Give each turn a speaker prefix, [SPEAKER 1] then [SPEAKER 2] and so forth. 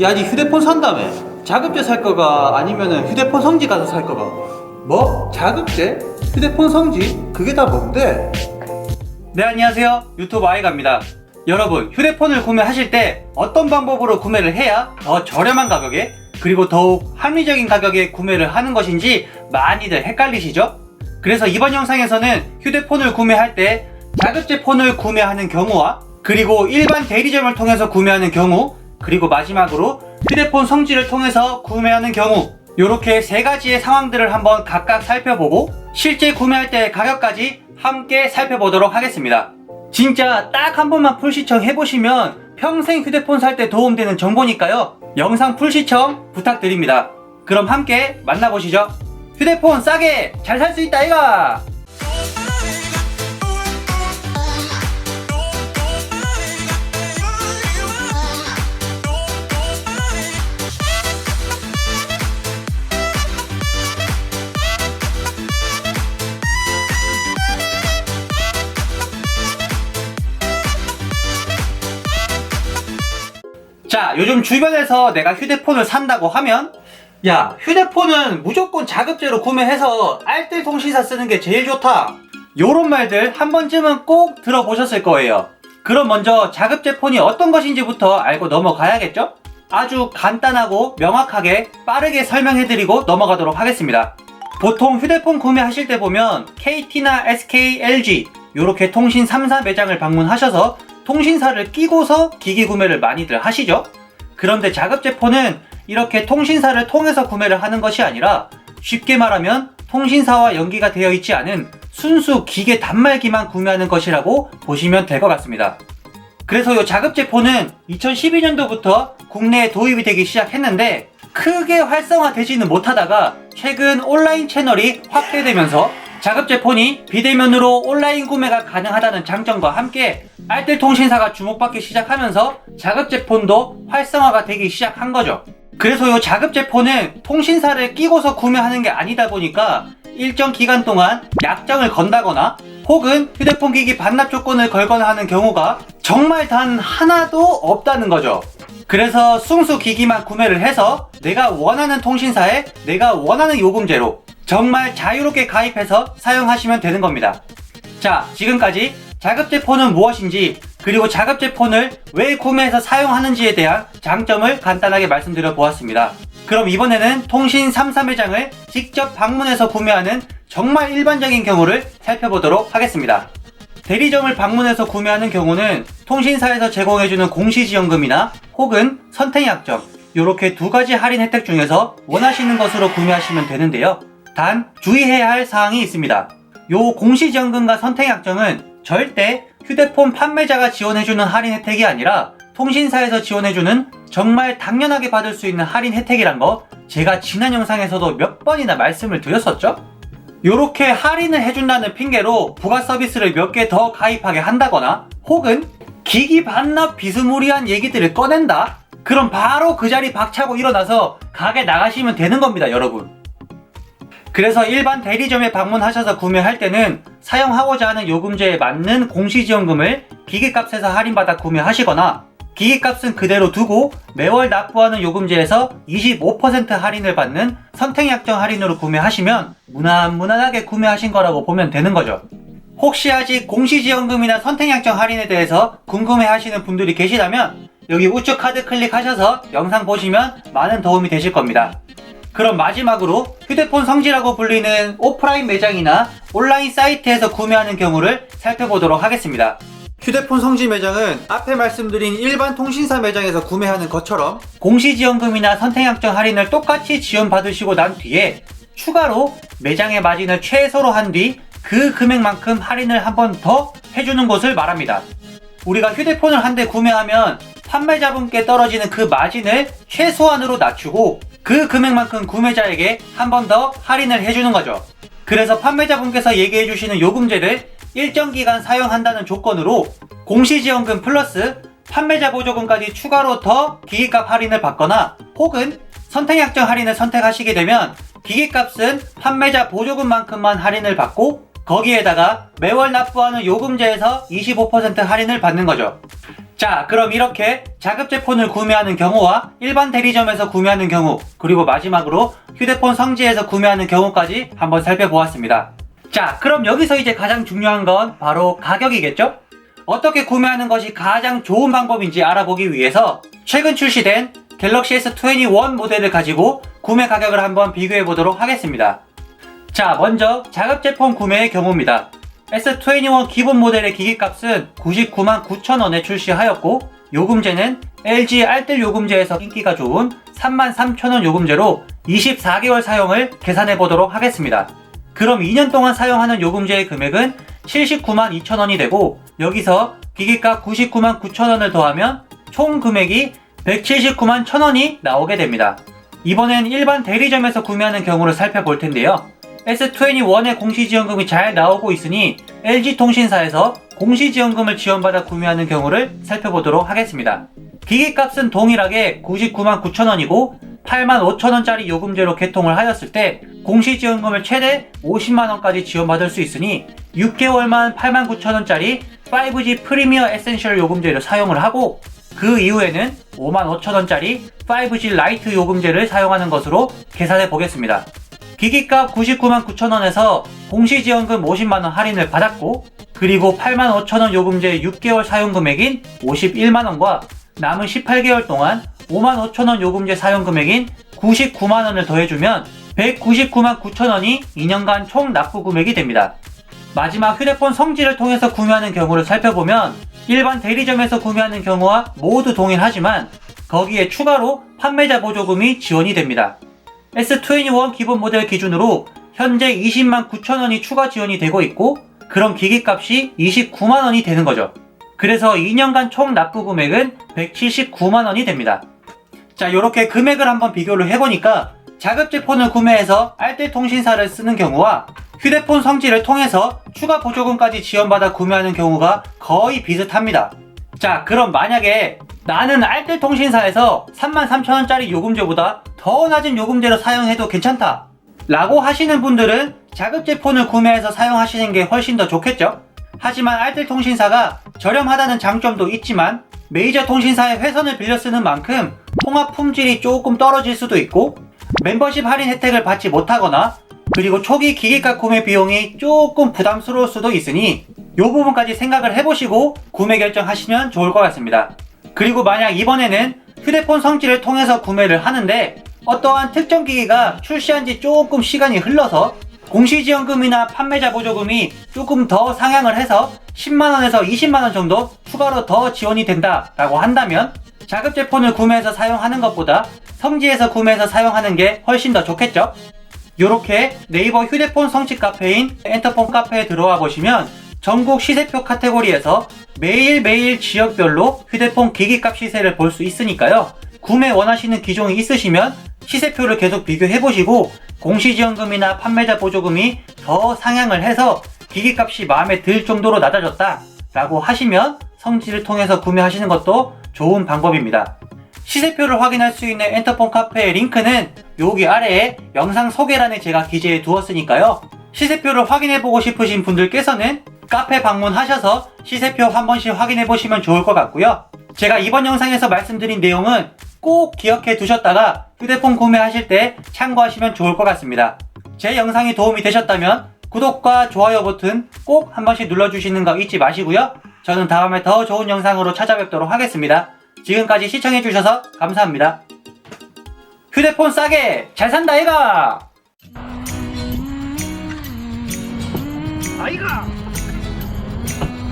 [SPEAKER 1] 야, 니 휴대폰 산다며? 자급제 살 거가 아니면은 휴대폰 성지 가서 살 거가? 뭐? 자급제? 휴대폰 성지? 그게 다 뭔데? 네, 안녕하세요. 유튜브 아이가입니다. 여러분, 휴대폰을 구매하실 때 어떤 방법으로 구매를 해야 더 저렴한 가격에 그리고 더욱 합리적인 가격에 구매를 하는 것인지 많이들 헷갈리시죠? 그래서 이번 영상에서는 휴대폰을 구매할 때 자급제 폰을 구매하는 경우와 그리고 일반 대리점을 통해서 구매하는 경우, 그리고 마지막으로 휴대폰 성지를 통해서 구매하는 경우, 요렇게 세 가지의 상황들을 한번 각각 살펴보고 실제 구매할 때의 가격까지 함께 살펴보도록 하겠습니다. 진짜 딱 한 번만 풀 시청해보시면 평생 휴대폰 살 때 도움되는 정보니까요, 영상 풀 시청 부탁드립니다. 그럼 함께 만나보시죠. 휴대폰 싸게 잘 살 수 있다 이가! 자, 요즘 주변에서 내가 휴대폰을 산다고 하면, 야, 휴대폰은 무조건 자급제로 구매해서 알뜰통신사 쓰는 게 제일 좋다, 요런 말들 한 번쯤은 꼭 들어보셨을 거예요. 그럼 먼저 자급제 폰이 어떤 것인지부터 알고 넘어가야겠죠? 아주 간단하고 명확하게 빠르게 설명해드리고 넘어가도록 하겠습니다. 보통 휴대폰 구매하실 때 보면 KT나 SK, LG 요렇게 통신 3사 매장을 방문하셔서 통신사를 끼고서 기기 구매를 많이들 하시죠? 그런데 자급제 폰은 이렇게 통신사를 통해서 구매를 하는 것이 아니라 쉽게 말하면 통신사와 연계가 되어 있지 않은 순수 기계 단말기만 구매하는 것이라고 보시면 될 것 같습니다. 그래서 이 자급제 폰은 2012년도부터 국내에 도입이 되기 시작했는데 크게 활성화되지는 못하다가 최근 온라인 채널이 확대되면서 자급제 폰이 비대면으로 온라인 구매가 가능하다는 장점과 함께 알뜰통신사가 주목받기 시작하면서 자급제 폰도 활성화가 되기 시작한 거죠. 그래서 이 자급제 폰은 통신사를 끼고서 구매하는 게 아니다 보니까 일정 기간 동안 약정을 건다거나 혹은 휴대폰 기기 반납 조건을 걸거나 하는 경우가 정말 단 하나도 없다는 거죠. 그래서 순수 기기만 구매를 해서 내가 원하는 통신사에 내가 원하는 요금제로 정말 자유롭게 가입해서 사용하시면 되는 겁니다. 자, 지금까지 자급제 폰은 무엇인지 그리고 자급제 폰을 왜 구매해서 사용하는지에 대한 장점을 간단하게 말씀드려 보았습니다. 그럼 이번에는 통신 3사 매장을 직접 방문해서 구매하는 정말 일반적인 경우를 살펴보도록 하겠습니다. 대리점을 방문해서 구매하는 경우는 통신사에서 제공해주는 공시지원금이나 혹은 선택약정 요렇게 두 가지 할인 혜택 중에서 원하시는 것으로 구매하시면 되는데요. 단 주의해야 할 사항이 있습니다. 요 공시지원금과 선택약정은 절대 휴대폰 판매자가 지원해주는 할인 혜택이 아니라 통신사에서 지원해주는 정말 당연하게 받을 수 있는 할인 혜택이란 거 제가 지난 영상에서도 몇 번이나 말씀을 드렸었죠? 요렇게 할인을 해준다는 핑계로 부가 서비스를 몇 개 더 가입하게 한다거나 혹은 기기 반납 비스무리한 얘기들을 꺼낸다? 그럼 바로 그 자리 박차고 일어나서 가게 나가시면 되는 겁니다, 여러분. 그래서 일반 대리점에 방문하셔서 구매할 때는 사용하고자 하는 요금제에 맞는 공시지원금을 기기값에서 할인받아 구매하시거나 기기값은 그대로 두고 매월 납부하는 요금제에서 25% 할인을 받는 선택약정 할인으로 구매하시면 무난무난하게 구매하신 거라고 보면 되는 거죠. 혹시 아직 공시지원금이나 선택약정 할인에 대해서 궁금해하시는 분들이 계시다면 여기 우측 카드 클릭하셔서 영상 보시면 많은 도움이 되실 겁니다. 그럼 마지막으로 휴대폰 성지라고 불리는 오프라인 매장이나 온라인 사이트에서 구매하는 경우를 살펴보도록 하겠습니다. 휴대폰 성지 매장은 앞에 말씀드린 일반 통신사 매장에서 구매하는 것처럼 공시지원금이나 선택약정 할인을 똑같이 지원받으시고 난 뒤에 추가로 매장의 마진을 최소로 한 뒤 그 금액만큼 할인을 한 번 더 해주는 곳을 말합니다. 우리가 휴대폰을 한 대 구매하면 판매자분께 떨어지는 그 마진을 최소한으로 낮추고 그 금액만큼 구매자에게 한 번 더 할인을 해주는 거죠. 그래서 판매자분께서 얘기해주시는 요금제를 일정 기간 사용한다는 조건으로 공시지원금 플러스 판매자 보조금까지 추가로 더 기기값 할인을 받거나 혹은 선택약정 할인을 선택하시게 되면 기기값은 판매자 보조금만큼만 할인을 받고 거기에다가 매월 납부하는 요금제에서 25% 할인을 받는 거죠. 자, 그럼 이렇게 자급제 폰을 구매하는 경우와 일반 대리점에서 구매하는 경우, 그리고 마지막으로 휴대폰 성지에서 구매하는 경우까지 한번 살펴보았습니다. 자, 그럼 여기서 이제 가장 중요한 건 바로 가격이겠죠? 어떻게 구매하는 것이 가장 좋은 방법인지 알아보기 위해서 최근 출시된 갤럭시 S21 모델을 가지고 구매 가격을 한번 비교해 보도록 하겠습니다. 자, 먼저 자급제 폰 구매의 경우입니다. S21 기본 모델의 기기값은 99만 9천원에 출시하였고, 요금제는 LG 알뜰 요금제에서 인기가 좋은 33,000원 요금제로 24개월 사용을 계산해 보도록 하겠습니다. 그럼 2년 동안 사용하는 요금제의 금액은 79만 2천원이 되고, 여기서 기기값 99만 9천원을 더하면 총 금액이 179만 1천원이 나오게 됩니다. 이번엔 일반 대리점에서 구매하는 경우를 살펴볼 텐데요. S21의 공시지원금이 잘 나오고 있으니 LG통신사에서 공시지원금을 지원받아 구매하는 경우를 살펴보도록 하겠습니다. 기기값은 동일하게 99만 9천원이고 8만 5천원짜리 요금제로 개통을 하였을 때 공시지원금을 최대 50만원까지 지원받을 수 있으니 6개월만 8만 9천원짜리 5G 프리미어 에센셜 요금제를 사용을 하고, 그 이후에는 5만 5천원짜리 5G 라이트 요금제를 사용하는 것으로 계산해 보겠습니다. 기기값 99만 9천원에서 공시지원금 50만원 할인을 받았고, 그리고 8만 5천원 요금제 6개월 사용금액인 51만원과 남은 18개월 동안 5만 5천원 요금제 사용금액인 99만원을 더해주면 199만 9천원이 2년간 총 납부 금액이 됩니다. 마지막 휴대폰 성지를 통해서 구매하는 경우를 살펴보면 일반 대리점에서 구매하는 경우와 모두 동일하지만 거기에 추가로 판매자 보조금이 지원이 됩니다. S21 기본 모델 기준으로 현재 20만 9천원이 추가 지원이 되고 있고, 그럼 기기값이 29만원이 되는 거죠. 그래서 2년간 총 납부 금액은 179만원이 됩니다. 자, 이렇게 금액을 한번 비교를 해보니까 자급제 폰을 구매해서 알뜰통신사를 쓰는 경우와 휴대폰 성지를 통해서 추가 보조금까지 지원받아 구매하는 경우가 거의 비슷합니다. 자, 그럼 만약에 나는 알뜰통신사에서 33,000원짜리 요금제보다 더 낮은 요금제로 사용해도 괜찮다 라고 하시는 분들은 자급제 폰을 구매해서 사용하시는 게 훨씬 더 좋겠죠? 하지만 알뜰통신사가 저렴하다는 장점도 있지만 메이저 통신사의 회선을 빌려 쓰는 만큼 통화 품질이 조금 떨어질 수도 있고, 멤버십 할인 혜택을 받지 못하거나, 그리고 초기 기기값 구매 비용이 조금 부담스러울 수도 있으니 이 부분까지 생각을 해보시고 구매 결정하시면 좋을 것 같습니다. 그리고 만약 이번에는 휴대폰 성지를 통해서 구매를 하는데 어떠한 특정 기기가 출시한 지 조금 시간이 흘러서 공시지원금이나 판매자 보조금이 조금 더 상향을 해서 10만원에서 20만원 정도 추가로 더 지원이 된다라고 한다면 자급제 폰을 구매해서 사용하는 것보다 성지에서 구매해서 사용하는 게 훨씬 더 좋겠죠? 요렇게 네이버 휴대폰 성지 카페인 엔터폰 카페에 들어와 보시면 전국 시세표 카테고리에서 매일매일 지역별로 휴대폰 기기값 시세를 볼 수 있으니까요. 구매 원하시는 기종이 있으시면 시세표를 계속 비교해보시고 공시지원금이나 판매자 보조금이 더 상향을 해서 기기값이 마음에 들 정도로 낮아졌다 라고 하시면 성지를 통해서 구매하시는 것도 좋은 방법입니다. 시세표를 확인할 수 있는 엔터폰 카페의 링크는 여기 아래에 영상 소개란에 제가 기재해 두었으니까요. 시세표를 확인해보고 싶으신 분들께서는 카페 방문하셔서 시세표 한 번씩 확인해보시면 좋을 것 같고요. 제가 이번 영상에서 말씀드린 내용은 꼭 기억해 두셨다가 휴대폰 구매하실 때 참고하시면 좋을 것 같습니다. 제 영상이 도움이 되셨다면 구독과 좋아요 버튼 꼭 한 번씩 눌러주시는 거 잊지 마시고요. 저는 다음에 더 좋은 영상으로 찾아뵙도록 하겠습니다. 지금까지 시청해주셔서 감사합니다. 휴대폰 싸게 잘 산다 아이가!